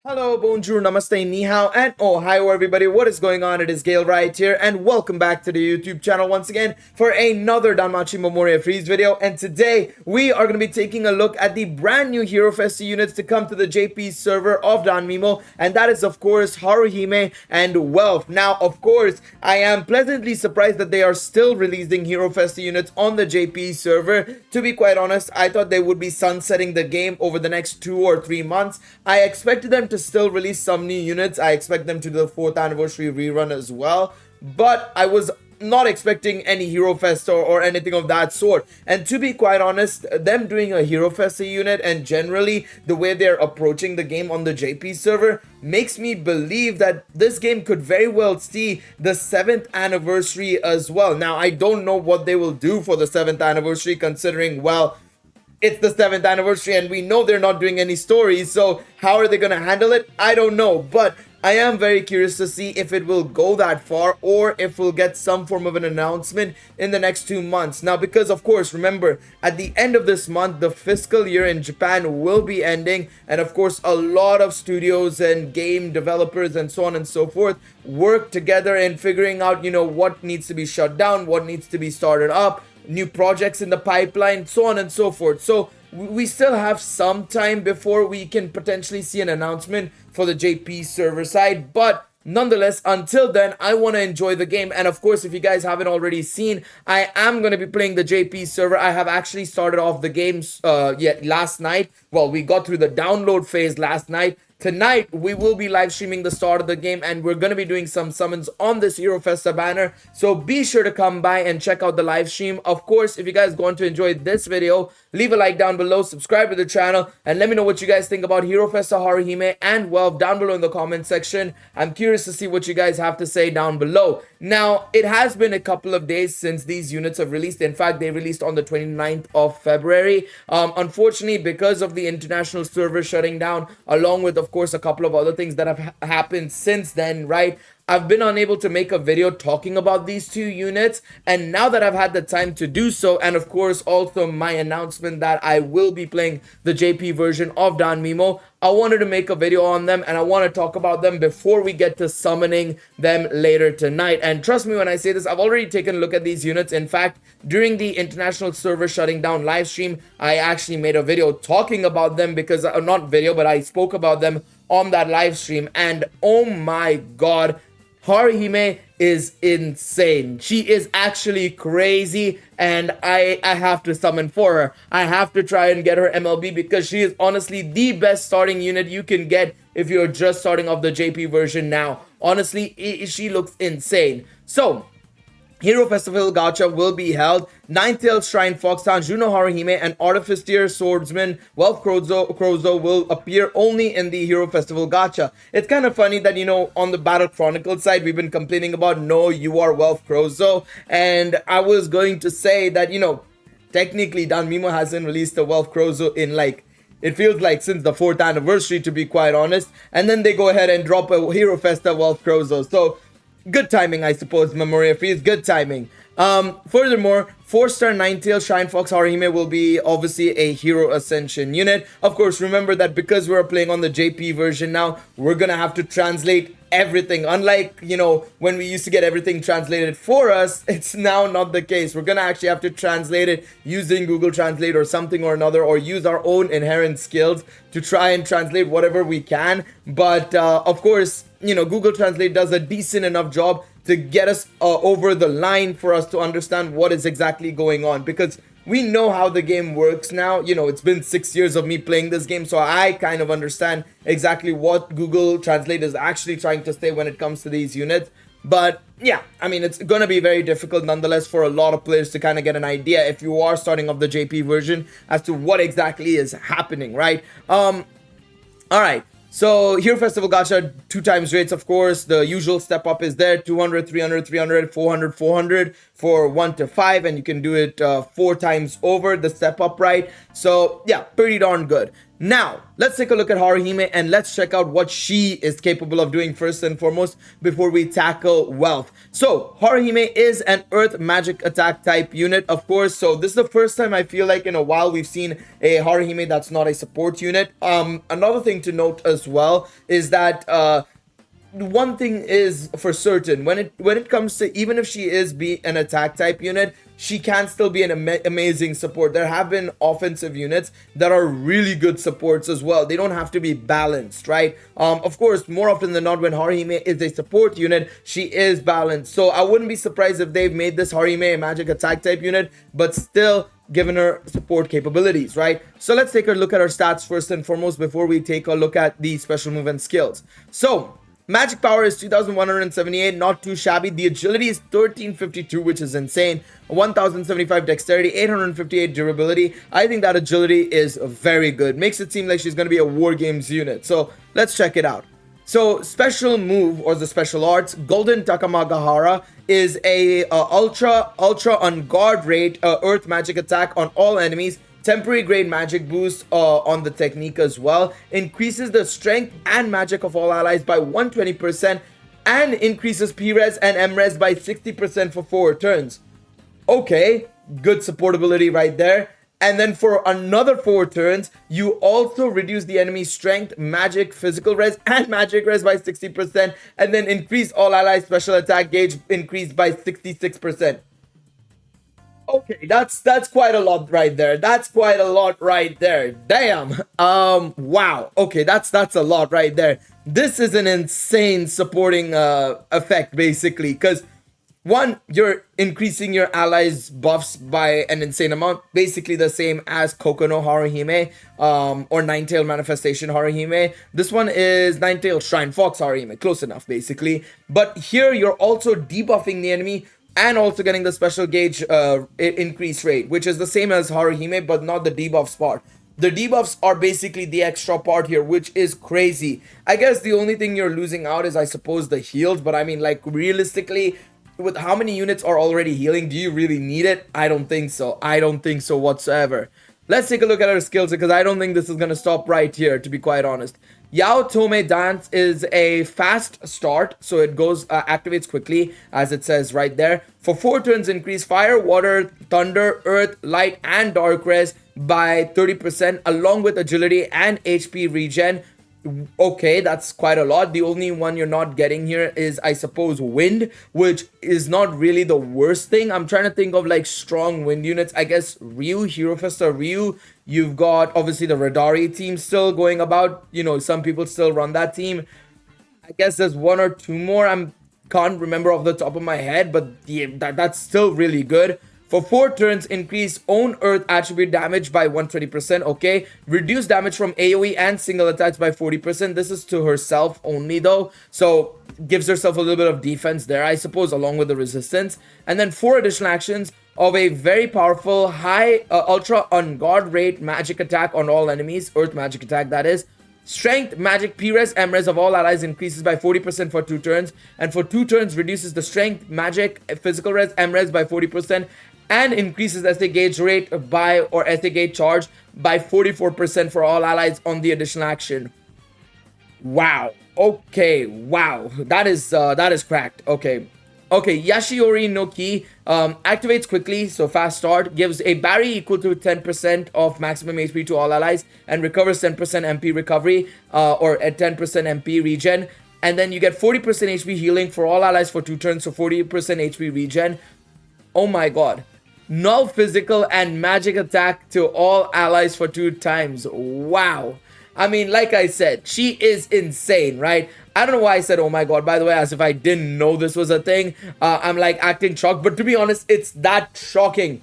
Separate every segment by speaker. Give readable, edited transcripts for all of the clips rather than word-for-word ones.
Speaker 1: Hello, bonjour, namaste, ni hao, and ohio everybody. What is going on? It is Galeriot here, and welcome back to the YouTube channel once again for another Danmachi Memoria Freese video. And today, we are going to be taking a look at the brand new Hero Festa units to come to the JP server of Danmemo, and that is, of course, Haruhime and Wealth. Now, of course, I am pleasantly surprised that they are still releasing Hero Festa units on the JP server. To be quite honest, I thought they would be sunsetting the game over the next 2 or 3 months. I expected them to still release some new units. I expect them to do the 4th anniversary rerun as well, but I was not expecting any Hero Festa or anything of that sort. And to be quite honest, them doing a Hero Festa unit and generally the way they're approaching the game on the JP server makes me believe that this game could very well see the 7th anniversary as well. Now, I don't know what they will do for the 7th anniversary, considering, well, it's the 7th anniversary and we know they're not doing any stories, so how are they going to handle it? I don't know, but I am very curious to see if it will go that far or if we'll get some form of an announcement in the next 2 months. Now, because of course, remember, at the end of this month, the fiscal year in Japan will be ending, and of course, a lot of studios and game developers and so on and so forth work together in figuring out, what needs to be shut down, what needs to be started up, new projects in the pipeline, so on and so forth. So we still have some time before we can potentially see an announcement for the JP server side, but nonetheless, until then, I want to enjoy the game. And of course, if you guys haven't already seen, I am going to be playing the JP server. I have actually started off the games last night. Well, we got through the download phase last night. Tonight, we will be live streaming the start of the game, and we're going to be doing some summons on this Hero Festa banner. So be sure to come by and check out the live stream. Of course, if you guys want to enjoy this video, leave a like down below, subscribe to the channel, and let me know what you guys think about Hero Festa Haruhime and Wealth down below in the comment section. I'm curious to see what you guys have to say down below. Now, it has been a couple of days since these units have released. In fact, they released on the 29th of February. Unfortunately, because of the international server shutting down, along with, of course, a couple of other things that have happened since then, right? I've been unable to make a video talking about these two units, and now that I've had the time to do so, and of course also my announcement that I will be playing the JP version of Danmemo, I wanted to make a video on them, and I want to talk about them before we get to summoning them later tonight. And trust me when I say this, I've already taken a look at these units. In fact, during the international server shutting down live stream, I actually made a video talking about them because, not video, but I spoke about them on that live stream, and oh my god, Haruhime is insane. She is actually crazy, and I have to summon for her. I have to try and get her MLB because she is honestly the best starting unit you can get if you're just starting off the JP version now. Honestly, she looks insane. So, Hero Festival Gacha will be held. Nine-Tailed Shrine Foxhound, Juno Haruhime, and Artificer Swordsman Wealth Crozo will appear only in the Hero Festival Gacha. It's kind of funny that, on the Battle Chronicles side, we've been complaining about, no, you are Wealth Crozo. And I was going to say that, technically Danmemo hasn't released a Wealth Crozo in it feels like since the 4th anniversary, to be quite honest. And then they go ahead and drop a Hero Festa Wealth Crozo. So, good timing, I suppose, Memoria Freese. Good timing. Furthermore, 4-star Nine-Tailed Shrine Fox Haruhime will be obviously a Hero Ascension unit. Of course, remember that because we're playing on the JP version now, we're gonna have to translate everything. Unlike, when we used to get everything translated for us, it's now not the case. We're gonna actually have to translate it using Google Translate or something or another, or use our own inherent skills to try and translate whatever we can. But of course, Google Translate does a decent enough job to get us over the line for us to understand what is exactly going on, because we know how the game works now. It's been 6 years of me playing this game, so I kind of understand exactly what Google Translate is actually trying to say when it comes to these units. But yeah, I mean, it's gonna be very difficult nonetheless for a lot of players to kind of get an idea if you are starting off the JP version as to what exactly is happening, right? All right. So, Hero Festival Gacha, 2 times rates, of course. The usual step up is there, 200, 300, 300, 400, 400 for 1 to 5, and you can do it 4 times over the step up, right? So, yeah, pretty darn good. Now, let's take a look at Haruhime and let's check out what she is capable of doing first and foremost before we tackle wealth. So, Haruhime is an earth magic attack type unit, of course. So, this is the first time I feel like in a while we've seen a Haruhime that's not a support unit. Another thing to note as well is that one thing is for certain, when it comes to, even if she is an attack type unit, she can still be an amazing support. There have been offensive units that are really good supports as well. They don't have to be balanced, right? Of course, more often than not, when Haruhime is a support unit, she is balanced. So I wouldn't be surprised if they've made this Haruhime a magic attack type unit, but still given her support capabilities, right? So let's take a look at her stats first and foremost before we take a look at the special move and skills. So magic power is 2178, not too shabby. The agility is 1352, which is insane. 1075 dexterity, 858 durability. I think that agility is very good. Makes it seem like she's going to be a war games unit. So let's check it out. So special move, or the special arts, Golden Takamagahara, is a ultra on guard rate earth magic attack on all enemies. Temporary grade magic boost on the technique as well. Increases the strength and magic of all allies by 120% and increases P-res and M-res by 60% for 4 turns. Okay, good supportability right there. And then for another 4 turns, you also reduce the enemy's strength, magic, physical res, and magic res by 60%. And then increase all allies special attack gauge increased by 66%. Okay, that's quite a lot right there. That's quite a lot right there. Damn. Wow. Okay, that's a lot right there. This is an insane supporting effect basically, because one, you're increasing your allies buffs by an insane amount, basically the same as Kokono Haruhime or Ninetail Manifestation Haruhime. This one is Ninetail Shrine Fox Haruhime, close enough basically. But here you're also debuffing the enemy and also getting the special gauge increase rate, which is the same as Haruhime, but not the debuffs part. The debuffs are basically the extra part here, which is crazy. I guess the only thing you're losing out is, I suppose, the heals. But I mean, like, realistically, with how many units are already healing, do you really need it? I don't think so. I don't think so whatsoever. Let's take a look at her skills, because I don't think this is going to stop right here, to be quite honest. Yao Tome Dance is a fast start, so it goes activates quickly, as it says right there. For 4 turns, increase fire, water, thunder, earth, light, and dark res by 30%, along with agility and HP regen. Okay, that's quite a lot. The only one you're not getting here is, I suppose, wind, which is not really the worst thing. I'm trying to think of like strong wind units. I guess RYU, Hero Festa RYU. You've got obviously the Radari team still going about. You know, some people still run that team. I guess there's 1 or 2 more. Can't remember off the top of my head, but that's still really good. For 4 turns, increase own earth attribute damage by 120%, okay? Reduce damage from AoE and single attacks by 40%. This is to herself only though, so gives herself a little bit of defense there, I suppose, along with the resistance. And then 4 additional actions of a very powerful high ultra on guard rate magic attack on all enemies, earth magic attack that is. Strength, magic, P-res, M-res of all allies increases by 40% for 2 turns. And for 2 turns, reduces the strength, magic, physical res, M-res by 40%. And increases SA gauge rate by, or SA gauge charge by 44% for all allies on the additional action. Wow. Okay. Wow. That is cracked. Okay. Okay. Yashiori no Ki activates quickly, so fast start. Gives a barrier equal to 10% of maximum HP to all allies and recovers 10% MP recovery or at 10% MP regen. And then you get 40% HP healing for all allies for 2 turns, so 40% HP regen. Oh my god. Null physical and magic attack to all allies for 2 times. Wow. I mean, like I said, she is insane, right? I don't know why I said, oh my god, by the way, as if I didn't know this was a thing. I'm like acting shocked, but to be honest, it's that shocking.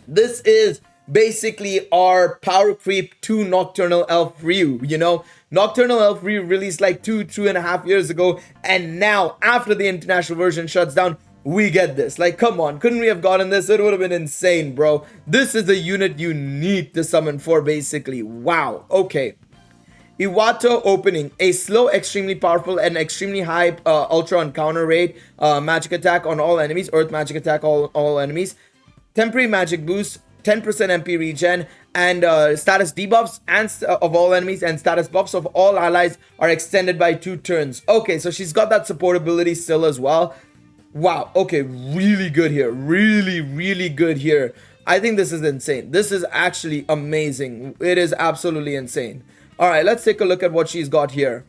Speaker 1: This is basically our power creep to Nocturnal Elf RYU, you know? Nocturnal Elf RYU released like 2.5 years ago, and now, after the international version shuts down, we get this. Like, come on, couldn't we have gotten this? It would have been insane, bro. This is the unit you need to summon for, basically. Wow. Okay. Iwato opening. A slow, extremely powerful, and extremely high ultra on counter rate magic attack on all enemies. Earth magic attack all enemies. Temporary magic boost. 10% MP regen, and status debuffs of all enemies and status buffs of all allies are extended by 2 turns. Okay, so she's got that support ability still as well. Wow, okay, really good here. Really good here. I think this is insane. This is actually amazing. It is absolutely insane. All right, let's take a look at what she's got here.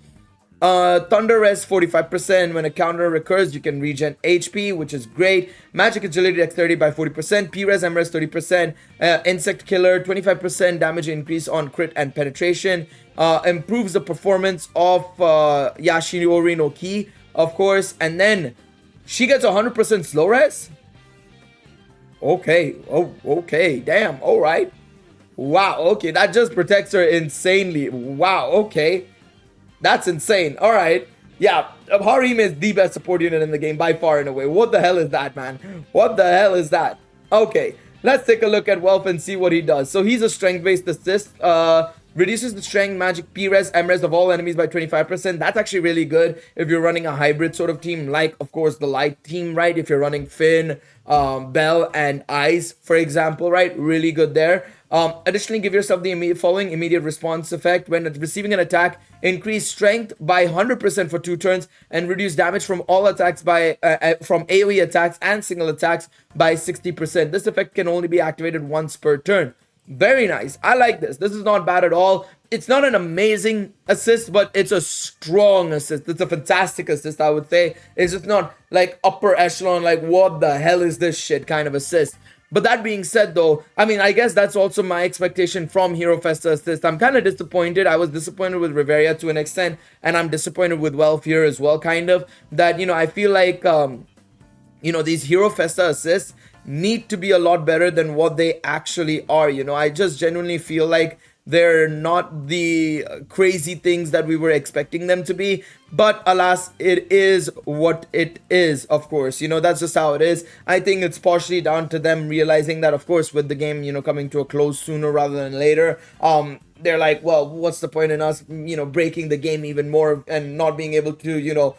Speaker 1: Thunder Res 45%. When a counter recurs, you can regen HP, which is great. Magic Agility Dexterity by 40%. P-Res, M-Res 30%. Insect Killer 25% damage increase on crit and penetration. Improves the performance of Yashinori no Ki, of course. And then she gets 100% slow res. Okay. Oh, okay. Damn. All right. Wow. Okay. That just protects her insanely. Wow. Okay. That's insane. All right. Yeah. Harihime is the best support unit in the game by far and away. What the hell is that, man? What the hell is that? Okay. Let's take a look at Welf and see what he does. So he's a strength-based assist. Reduces the strength, magic, P-Res, M-Res of all enemies by 25%. That's actually really good if you're running a hybrid sort of team, like, of course, the light team, right? If you're running Finn, Bell, and Ice, for example, right? Really good there. Additionally, give yourself the following immediate response effect. When receiving an attack, increase strength by 100% for 2 turns and reduce damage from all attacks by from AoE attacks and single attacks by 60%. This effect can only be activated once per turn. Very nice. I like this. This is not bad at all. It's not an amazing assist, but it's a strong assist. It's a fantastic assist, I would say. It's just not like upper echelon, like what the hell is this shit kind of assist. But that being said, though, I mean, I guess that's also my expectation from Hero Festa Assist. I'm kind of disappointed. I was disappointed with Riveria to an extent, and I'm disappointed with Welf here as well, kind of. That, you know, I feel like, you know, these Hero Festa Assists need to be a lot better than what they actually are. You know, I just genuinely feel like they're not the crazy things that we were expecting them to be, but alas, it is what it is. Of course, you know, that's just how it is. I think it's partially down to them realizing that, of course, with the game, you know, coming to a close sooner rather than later, they're like, well, what's the point in us, you know, breaking the game even more and not being able to, you know,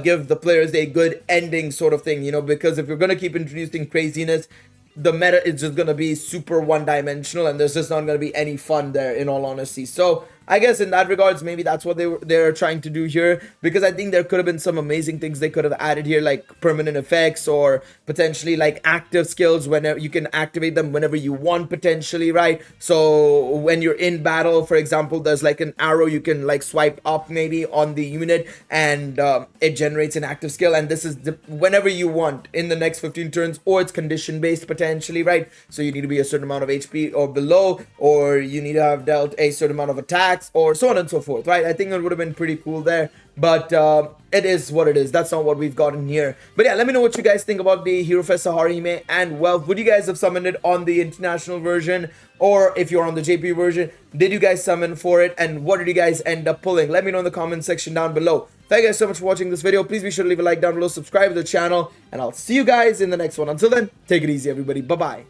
Speaker 1: give the players a good ending sort of thing, you know, because if you're going to keep introducing craziness, the meta is just going to be super one-dimensional and there's just not going to be any fun there, in all honesty. So I guess in that regards, maybe that's what they're trying to do here, because I think there could have been some amazing things they could have added here, like permanent effects or potentially like active skills whenever you can activate them whenever you want, potentially, right? So when you're in battle, for example, there's like an arrow you can like swipe up maybe on the unit and it generates an active skill, and this is whenever you want in the next 15 turns, or it's condition based potentially, right? So you need to be a certain amount of HP or below, or you need to have dealt a certain amount of attack, or so on and so forth, right? I think it would have been pretty cool there, but it is what it is. That's not what we've gotten here. But yeah, let me know what you guys think about the Hero Festa Harihime and Welf. Would you guys have summoned it on the international version, or if you're on the JP version, did you guys summon for it, and what did you guys end up pulling? Let me know in the comment section down below. Thank you guys so much for watching this video. Please be sure to leave a like down below, subscribe to the channel, and I'll see you guys in the next one. Until then, take it easy, everybody. Bye-bye.